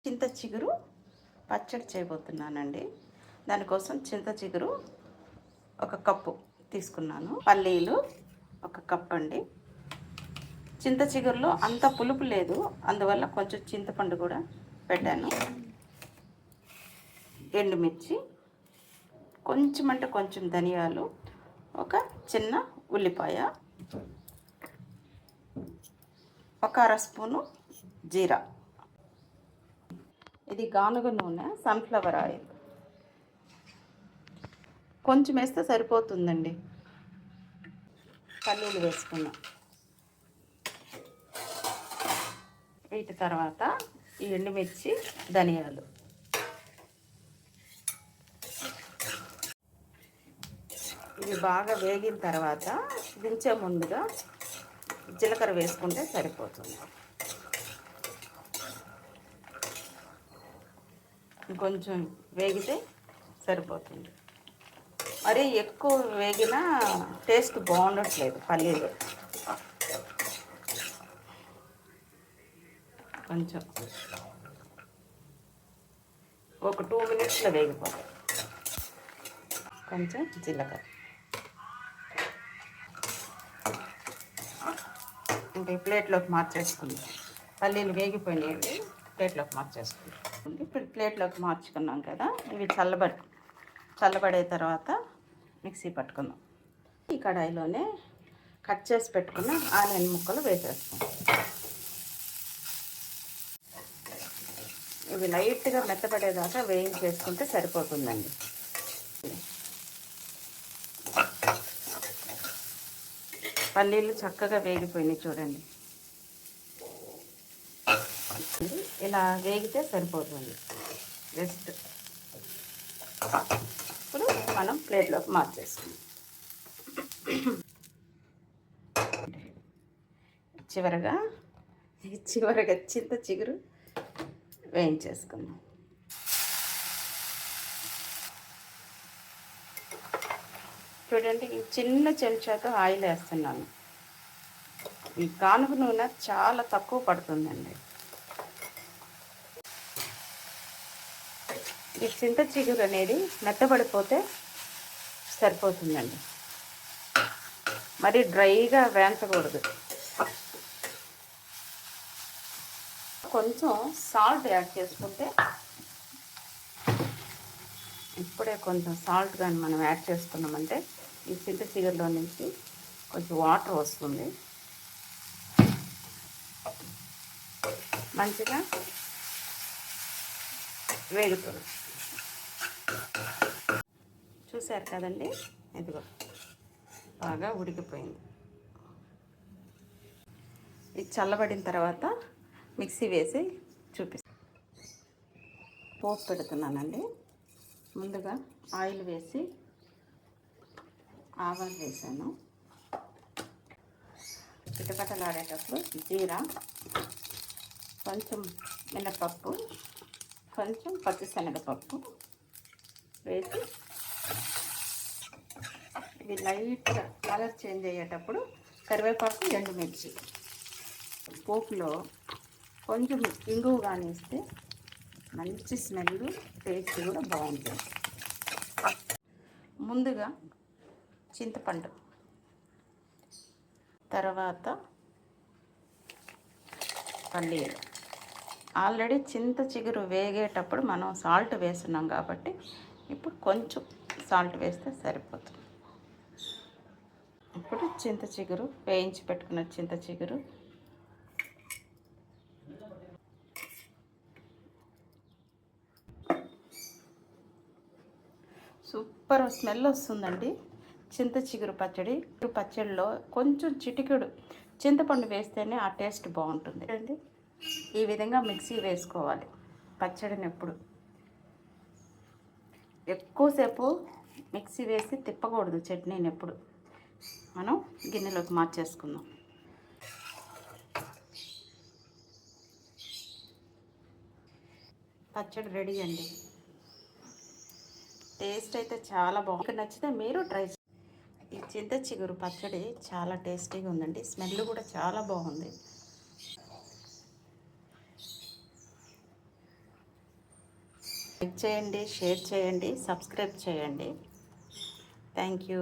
చింత చిగురు పచ్చడి చేయబోతున్నానండి. దానికోసం చింత చిగురు ఒక కప్పు తీసుకున్నాను. పల్లీలు ఒక కప్ అండి. చింత చిగురులో అంత పులుపు లేదు, అందువల్ల కొంచెం చింతపండు కూడా పెట్టాను. ఎండుమిర్చి, కొంచెం అంటే కొంచెం ధనియాలు, ఒక చిన్న ఉల్లిపాయ, ఒక అర స్పూను జీరా. ఇది గానుగ నూనె, సన్ఫ్లవర్ ఆయిల్. కొంచెం వేస్తే సరిపోతుందండి. పల్లీలు వేసుకున్నాం. వీటి తర్వాత ఈ ఎండుమిర్చి, ధనియాలు. ఇవి బాగా వేగిన తర్వాత దించే ముందుగా జీలకర్ర వేసుకుంటే సరిపోతుంది. కొంచెం వేగితే సరిపోతుంది. మరీ ఎక్కువ వేగినా టేస్ట్ బాగుండట్లేదు పల్లీలు. కొంచెం ఒక 2 మినిట్స్లో వేగిపోతాయి. కొంచెం జీలకర్ర. ఇంకా ప్లేట్లోకి మార్చేసుకుందాం. పల్లీలు వేగిపోయినాయండి, ప్లేట్లోకి మార్చేసుకుందాం. ఇప్పుడు ప్లేట్లోకి మార్చుకున్నాం కదా, ఇవి చల్లబడే తర్వాత మిక్సీ పట్టుకుందాం. ఈ కడాయిలోనే కట్ చేసి పెట్టుకున్న ఆనియన్ ముక్కలు వేసేస్తాం. ఇవి లైట్గా మెత్తపడేదాకా వేయించేసుకుంటే సరిపోతుందండి. పల్లీలు చక్కగా వేగిపోయినాయి చూడండి. ఇలా వేగితే సరిపోతుంది. జస్ట్ ఇప్పుడు మనం ప్లేట్లోకి మార్చేసుకుందాం. చివరగా చింత చిగురు వేయించేసుకుందాం. చూడండి, ఈ చిన్న చెంచాతో ఆయిల్ వేస్తున్నాను. ఈ గానుగ నూనె చాలా తక్కువ పడుతుందండి. ఈ చింత చిగురు అనేది మెత్తబడిపోతే సరిపోతుందండి. మరి డ్రైగా వేయించకూడదు. కొంచెం సాల్ట్ యాడ్ చేసుకుంటే, ఇప్పుడే కొంచెం సాల్ట్ కానీ మనం యాడ్ చేసుకున్నామంటే ఈ చింత చిగురులో నుంచి కొంచెం వాటర్ వస్తుంది. మంచిగా వేగుతుంది. చూసారు కదండి, ఇదిగో బాగా ఉడికిపోయింది. ఇది చల్లబడిన తర్వాత మిక్సీ వేసి చూపిస్తాను. పోపు పెడుతున్నానండి. ముందుగా ఆయిల్ వేసి ఆవాలు వేసాను. చిటపటలాడేటప్పుడు జీరా, కొంచెం మినపప్పు, కొంచెం పచ్చిశనగపప్పు వేసి ఇవి లైట్గా కలర్ చేంజ్ అయ్యేటప్పుడు కరివేపాకు, ఎండుమిర్చి. పోపులో కొంచెం ఇంగువ కానీ ఇస్తే మంచి స్మెల్, టేస్ట్ కూడా బాగుంటుంది. ముందుగా చింతపండు, తర్వాత పల్లీలు. ఆల్రెడీ చింత చిగురు వేగేటప్పుడు మనం సాల్ట్ వేస్తున్నాం కాబట్టి ఇప్పుడు కొంచెం సాల్ట్ వేస్తే సరిపోతుంది. ఇప్పుడు చింత చిగురు, వేయించి పెట్టుకున్న చింత చిగురు, సూపర్ స్మెల్ వస్తుందండి. చింత చిగురు పచ్చడిలో కొంచెం చిటికెడు చింతపండు వేస్తేనే ఆ టేస్ట్ బాగుంటుంది అండి. ఈ విధంగా మిక్సీ వేసుకోవాలి పచ్చడిని. ఎప్పుడు ఎక్కువసేపు మిక్సీ వేసి తిప్పకూడదు చట్నీని. ఎప్పుడు మనం గిన్నెలోకి మార్చేసుకుందాం. పచ్చడి రెడీ అండి. టేస్ట్ అయితే చాలా బాగుంది. నచ్చితే మీరు ట్రై చేయండి. ఈ చింత చిగురు పచ్చడి చాలా టేస్టీగా ఉందండి. స్మెల్ కూడా చాలా బాగుంది. లైక్ చేయండి, షేర్ చేయండి, సబ్స్క్రైబ్ చేయండి. Thank you.